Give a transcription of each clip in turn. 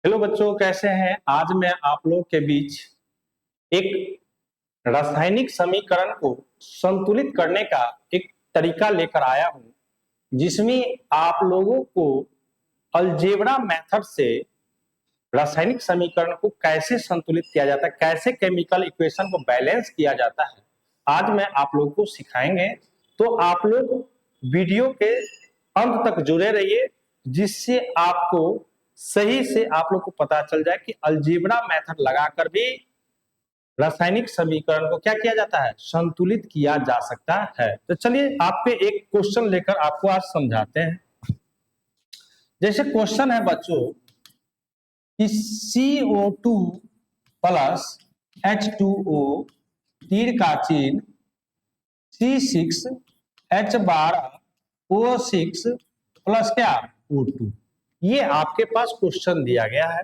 Hello बच्चों, कैसे हैं। आज मैं आप लोग के बीच एक रासायनिक समीकरण को संतुलित करने का एक तरीका लेकर आया हूं, जिसमें आप लोगों को अलजेब्रा मेथड से रासायनिक समीकरण को कैसे संतुलित किया जाता है, कैसे केमिकल इक्वेशन को बैलेंस किया जाता है, आज मैं आप लोगों को सिखाएंगे। तो आप लोग वीडियो के अंत तक जुड़े रहिए, जिससे आपको सही से आप लोग को पता चल जाए कि अलजेब्रा मेथड लगाकर भी रासायनिक समीकरण को क्या किया जाता है, संतुलित किया जा सकता है। तो चलिए आप पे एक क्वेश्चन लेकर आपको आज समझाते हैं। जैसे क्वेश्चन है बच्चों कि CO2 प्लस H2O तीर का चिन्ह C6H12O6 प्लस क्या O2। ये आपके पास क्वेश्चन दिया गया है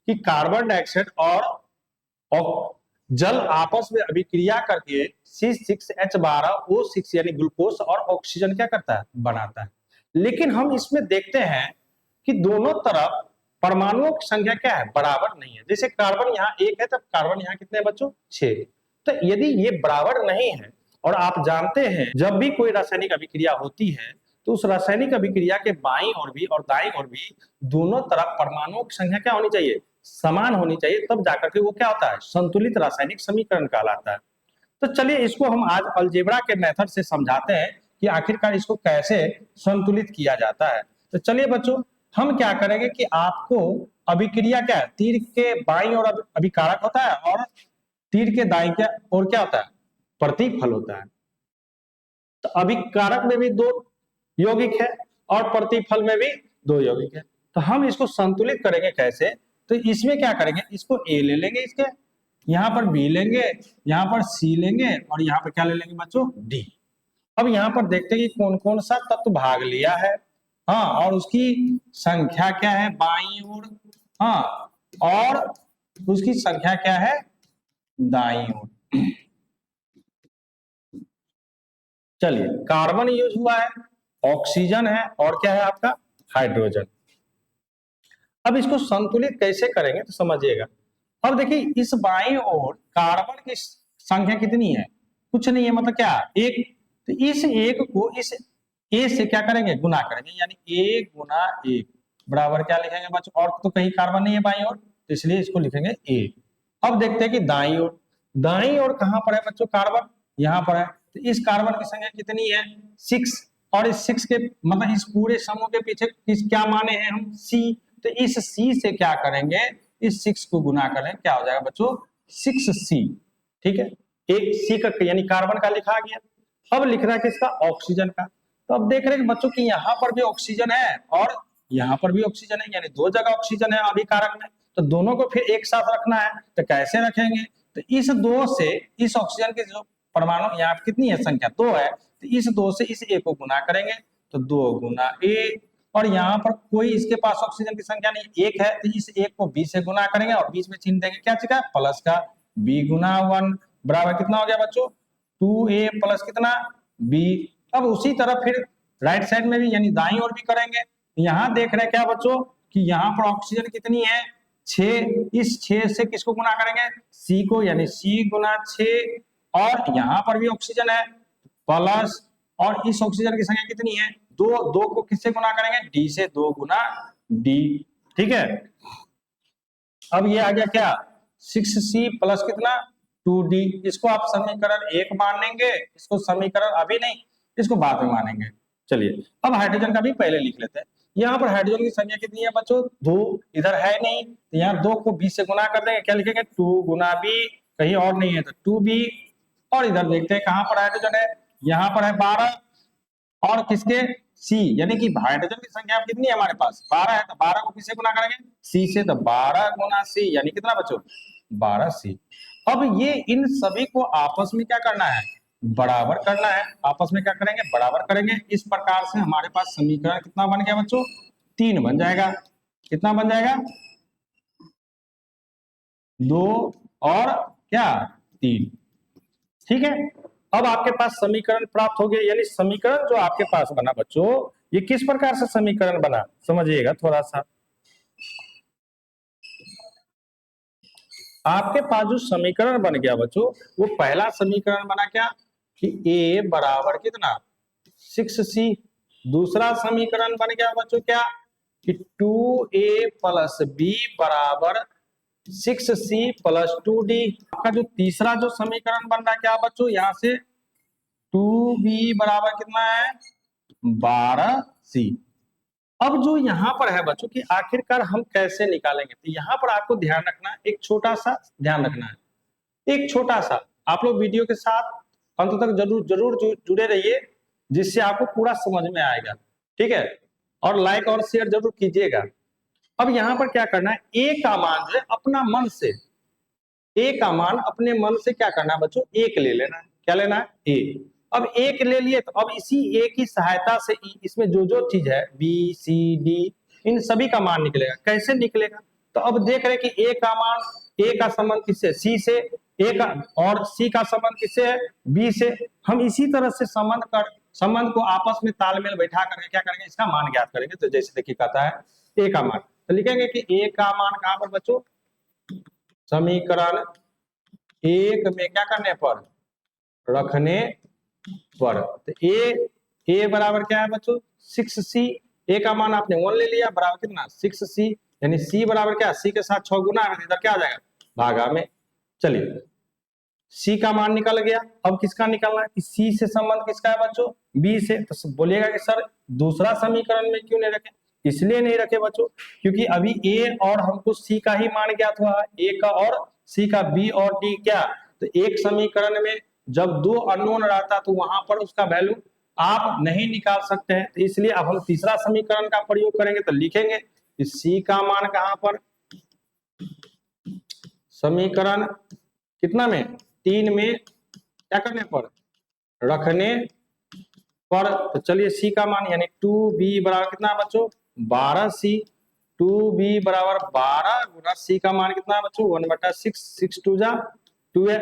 कि कार्बन डाइऑक्साइड और जल आपस में अभिक्रिया करके C6H12O6 यानी ग्लूकोज और ऑक्सीजन क्या करता है, बनाता है। लेकिन हम इसमें देखते हैं कि दोनों तरफ परमाणुओं की संख्या क्या है, बराबर नहीं है। जैसे कार्बन यहाँ 1 है, तब कार्बन यहाँ कितने बच्चों 6। तो यदि ये बराबर नहीं है, और आप जानते हैं जब भी कोई रासायनिक अभिक्रिया होती है तो उस रासायनिक अभिक्रिया के बाईं ओर भी और दाईं ओर भी दोनों तरफ परमाणुओं की संख्या क्या होनी चाहिए, समान होनी चाहिए, तब जाकर के वो क्या होता है, संतुलित रासायनिक समीकरण कहलाता है। तो चलिए इसको हम आज अलजेब्रा के मेथड से समझाते हैं कि आखिरकार इसको कैसे संतुलित किया जाता है। तो चलिए बच्चों, हम क्या करेंगे कि आपको अभिक्रिया क्या है, तीर के बाईं ओर अभिकारक होता है और तीर के दाईं ओर क्या होता है, प्रतिफल होता है। तो अभिकारक में भी 2 यौगिक है और प्रतिफल में भी 2 यौगिक है। तो हम इसको संतुलित करेंगे कैसे, तो इसमें क्या करेंगे, इसको ए ले लेंगे, इसके यहाँ पर बी लेंगे, यहाँ पर सी लेंगे और यहाँ पर क्या ले लेंगे बच्चों, डी। अब यहाँ पर देखते हैं कि कौन कौन सा तत्व भाग लिया है, हाँ, और उसकी संख्या क्या है बाईं ओर, हाँ, और उसकी संख्या क्या है दाईं ओर। चलिए, कार्बन यूज हुआ है, ऑक्सीजन है और क्या है आपका हाइड्रोजन। अब इसको संतुलित कैसे करेंगे तो समझिएगा। अब देखिए इस बाईं ओर कार्बन की संख्या कितनी है, कुछ नहीं है, मतलब क्या एक। तो इस एक को इस ए से क्या करेंगे, गुना करेंगे, यानी ए गुना एक बराबर क्या लिखेंगे बच्चों, और तो कहीं कार्बन नहीं है बाईं ओर, तो इसलिए इसको लिखेंगे ए। अब देखते हैं कि दाईं ओर, दाईं ओर कहां पर है बच्चों, कार्बन यहां पर है। तो इस कार्बन की संख्या कितनी है 6, और इस 6 के मतलब इस पूरे समूह के पीछे किस क्या माने हैं हम, सी। तो इस सी से क्या करेंगे, इस 6 को गुना करें, क्या हो जाएगा बच्चों 6C। ठीक है, एक सी का यानी कार्बन का लिखा गया। अब लिख रहा है किसका, ऑक्सीजन का। तो अब देख रहे हैं बच्चों कि यहाँ पर भी ऑक्सीजन है और यहाँ पर भी ऑक्सीजन है, यानी 2 जगह ऑक्सीजन है अभिकारक में। तो दोनों को फिर एक साथ रखना है, तो कैसे रखेंगे, तो इस 2 से इस ऑक्सीजन की जो परमाणु यहाँ कितनी है संख्या 2 है, तो इस 2 से इस ए को गुना करेंगे, तो 2 गुना ए, और यहाँ पर कोई इसके पास ऑक्सीजन की संख्या नहीं 1 है, तो इस 1 को बी से गुना करेंगे और बीच में चिन्ह देंगे क्या चिका प्लस का, बी गुना 1 बराबर कितना हो गया बच्चों 2a प्लस कितना बी। अब उसी तरह फिर राइट साइड में भी यानी दाईं ओर भी करेंगे। यहाँ देख रहे हैं क्या बच्चों कि यहाँ पर ऑक्सीजन कितनी है 6, इस 6 से किसको गुना करेंगे, सी को, यानी सी गुना 6, और यहाँ पर भी ऑक्सीजन है प्लस, और इस ऑक्सीजन की संख्या कितनी है 2, 2 को किससे गुना करेंगे, डी से, 2 गुना डी। ठीक है, अब ये आ गया क्या 6C प्लस कितना 2D। इसको आप समीकरण 1 मानेंगे, इसको समीकरण अभी नहीं, इसको बाद में मानेंगे। चलिए अब हाइड्रोजन का भी पहले लिख लेते हैं। यहाँ पर हाइड्रोजन की संख्या कितनी है बच्चों 2, इधर है नहीं, तो यहाँ 2 को 20 से गुना कर देंगे, क्या लिखेंगे 2 गुना बी, कहीं और नहीं है तो 2B। और इधर देखते हैं कहां पर हाइड्रोजन है, यहाँ पर है 12, और किसके सी, यानी कि हाइड्रोजन की संख्या कितनी है हमारे पास 12 है, तो 12 को किससे गुना करेंगे सी से, तो 12 गुना सी यानी कितना बच्चों 12C। अब ये इन सभी को आपस में क्या करना है, बराबर करना है। आपस में क्या करेंगे, बराबर करेंगे। इस प्रकार से हमारे पास समीकरण कितना बन गया बच्चों 3 बन जाएगा। कितना बन जाएगा 2 और क्या 3। ठीक है, अब आपके पास समीकरण प्राप्त हो गया, यानी समीकरण जो आपके पास बना बच्चों, ये किस प्रकार से समीकरण बना समझिएगा थोड़ा सा। आपके पास जो समीकरण बन गया बच्चों, वो पहला समीकरण बना क्या कि a बराबर कितना 6c। दूसरा समीकरण बन गया बच्चों क्या कि 2a प्लस बी बराबर 6c प्लस 2d। आपका जो तीसरा जो समीकरण बन रहा है क्या बच्चों, यहाँ से 2b बराबर कितना है 12c। अब जो यहाँ पर है बच्चों कि आखिरकार हम कैसे निकालेंगे, तो यहाँ पर आपको ध्यान रखना है, एक छोटा सा ध्यान रखना है, एक छोटा सा। आप लोग वीडियो के साथ अंत तक जरूर जरूर जुड़े रहिए, जिससे आपको पूरा समझ में आएगा, ठीक है। और लाइक और शेयर जरूर कीजिएगा। अब यहाँ पर क्या करना है, ए का मान जो है अपना मन से, ए का मान अपने मन से क्या करना है बच्चों, एक ले लेना है। क्या लेना है, ए। अब एक ले लिए, तो अब इसी ए की सहायता से इसमें जो जो चीज है बी सी डी, इन सभी का मान निकलेगा। कैसे निकलेगा, तो अब देख रहे हैं कि ए का मान, ए का संबंध किससे, सी से, ए का, और सी का संबंध किससे है, बी से। हम इसी तरह से संबंध को आपस में तालमेल बैठा करके क्या करेंगे, इसका मान ज्ञात करेंगे। तो जैसे देखिए कहता है ए का मान, तो लिखेंगे कि ए का मान कहां पर बच्चों, समीकरण एक में क्या करने पर, रखने पर। तो ए बराबर क्या है बच्चों 6c। ए का मान आपने 1 ले लिया, बराबर कितना 6c, यानी c बराबर क्या, c के साथ 6 गुना, इधर क्या आ जाएगा भागा में। चलिए c का मान निकल गया। अब किसका निकालना है कि c से संबंध किसका है बच्चों, b से। तो बोलिएगा कि सर दूसरा समीकरण में क्यों नहीं रखे, इसलिए नहीं रखे बच्चों क्योंकि अभी a और हमको c का ही मान ज्ञात हुआ है, a का और c का, b और d क्या। तो एक समीकरण में जब दो अननोन रहता तो वहां पर उसका वैल्यू आप नहीं निकाल सकते हैं। तो इसलिए अब हम तीसरा समीकरण का प्रयोग करेंगे। तो लिखेंगे कि c का मान कहां पर, समीकरण कितना में 3 में क्या करने पर, रखने पर। तो चलिए सी का मान यानी 2b बराबर कितना बच्चों 12c। 2b बराबर 12 गुना सी का मान कितना है बच्चों 1/6, 6 2 जा 2 है।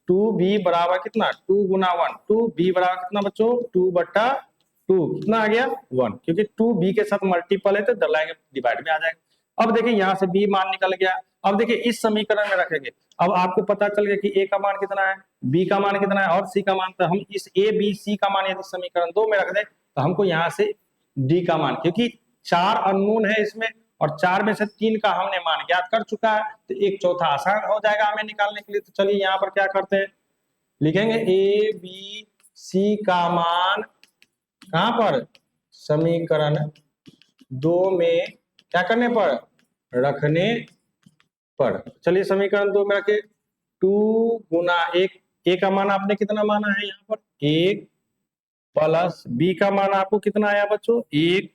2b बराबर कितना 2 गुना 1, 2b बराबर कितना बच्चों 2/2, कितना आ गया 1, क्योंकि 2b के साथ मल्टीपल है तो डलाएंगे डिवाइड में आ जाएगा। अब देखिए यहाँ से b मान निकल गया। अब देखिए इस समीकरण में रखेंगे, अब आपको पता चल गया कि a का मान कितना है, b का मान कितना है और c का मान। तो हम इस a b c का मान यदि समीकरण 2 में रख दें तो हमको यहाँ से d का मान, क्योंकि 4 अननोन है इसमें और 4 में से 3 का हमने मान ज्ञात कर चुका है, तो एक चौथा आसान हो जाएगा हमें निकालने के लिए। तो चलिए यहाँ पर क्या करते हैं, लिखेंगे a b c का मान कहां पर, समीकरण 2 में क्या करने पर, रखने पर। चलिए समीकरण 2 में रखे 2 गुना 1, ए का मान आपने कितना माना है यहाँ पर 1, प्लस बी का मान आपको कितना आया बच्चों 1,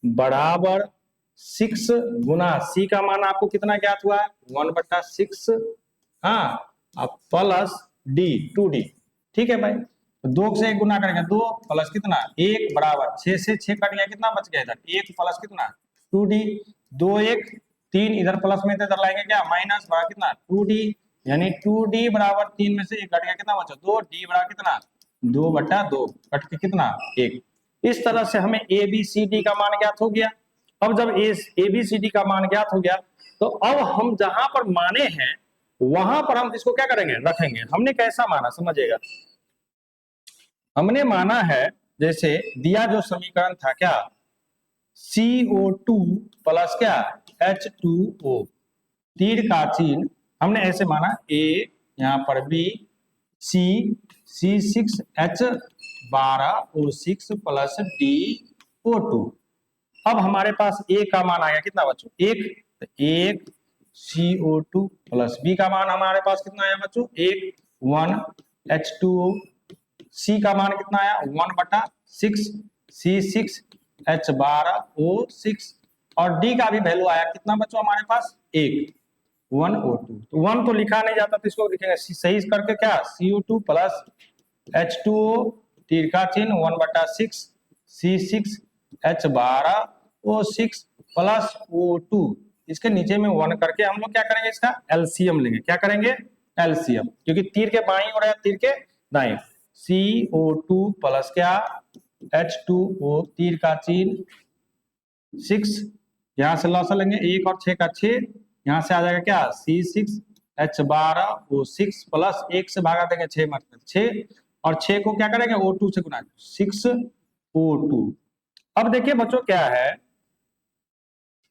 बराबर 6 गुना सी का मान आपको कितना ज्ञात हुआ है 1/6, हाँ, अब प्लस डी 2d। ठीक है भाई, तो 2 से 1 गुना करेंगे 2 प्लस कितना 1 बराबर 6 से 6 कट गया, कितना बच गया इधर 1 प्लस कितना 2d। 2 1 3, इधर प्लस में इधर लाएंगे क्या माइनस, बराबर कितना 2d, यानी 2d बराबर 3 में से 1 कट गया, कितना बचा 2, d बराबर कितना 2/2, कट के कितना 1। इस तरह से हमें ए बी सी डी का मान ज्ञात हो गया। अब जब ए बी सी डी का मान ज्ञात हो गया तो अब हम जहां पर माने हैं वहां पर हम इसको क्या करेंगे, रखेंगे। हमने कैसा माना समझिएगा, हमने माना है जैसे दिया जो समीकरण था क्या CO2 प्लस क्या H2O, तीर का चिन्ह हमने ऐसे माना A, यहाँ पर B, C, C6H12O6 plus DO2। अब हमारे पास A का मान आ गया कितना बच्चों 1, तो 1 CO2 प्लस B का मान हमारे पास कितना आया बच्चों 1 H2O, C का मान कितना आया 1/6 C6H12O6 और D का भी वैल्यू आया कितना बच्चों हमारे पास 1 1O2। तो 1 तो लिखा नहीं जाता तो इसको लिखेंगे सही करके क्या CO2 प्लस H2O, तीर का चिन्ह 1/6 C6H12O6 प्लस O2, इसके नीचे में 1 करके हम लोग क्या करेंगे इसका एलसीएम लेंगे। क्या करेंगे एलसीएम, क्योंकि तीर के बाईं ओर है तीर के दाईं। CO2 प्लस क्या H2O, तीर का चिन्ह 6, यहां से लॉस लेंगे 1 और 6 का 6, यहां से आ जाएगा क्या C6 H12O6 प्लस 1 से भागा देंगे 6 मतलब 6 और 6 को क्या करेंगे O2 से गुना 6O2। अब देखिए बच्चों क्या है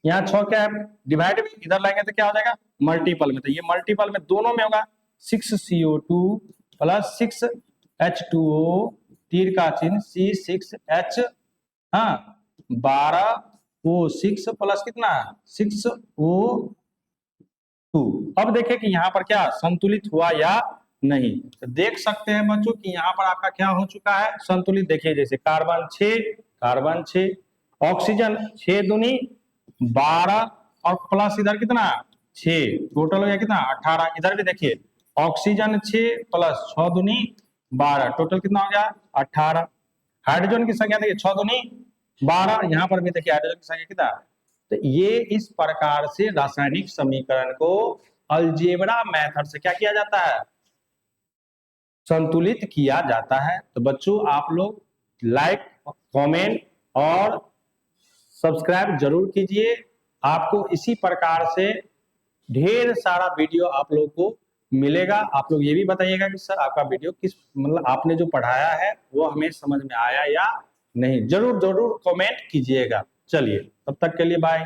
यहाँ 6 क्या है डिवाइड में इधर लाएंगे तो क्या हो जाएगा मल्टीपल में, तो ये मल्टीपल में दोनों में होगा 6CO2 प्लस 6H2O तीर का चिन्ह C6H हाँ 12O6 प्लस कितना 6O2। अब देखें कि यहाँ पर क्या संतुलित हुआ या नहीं, तो देख सकते हैं बच्चों कि यहाँ पर आपका क्या हो चुका है संतुलित। देखिए जैसे कार्बन 6 ऑक्सीजन 6 दूनी 12 और प्लस इधर कितना 6 टोटल हो गया कितना 18। इधर भी देखिए ऑक्सीजन 6 प्लस 6 दूनी 12 टोटल कितना हो गया 18। हाइड्रोजन की संख्या देखिए 6 दूनी 12, यहाँ पर भी देखिए हाइड्रोजन की संख्या कितना। तो ये इस प्रकार से रासायनिक समीकरण को अलजेब्रा मेथड से क्या किया जाता है संतुलित किया जाता है। तो बच्चों आप लोग लाइक कमेंट और सब्सक्राइब जरूर कीजिए। आपको इसी प्रकार से ढेर सारा वीडियो आप लोग को मिलेगा। आप लोग ये भी बताइएगा कि सर आपका वीडियो किस मतलब आपने जो पढ़ाया है वो हमें समझ में आया या नहीं, जरूर जरूर कमेंट कीजिएगा। चलिए तब तक के लिए बाय।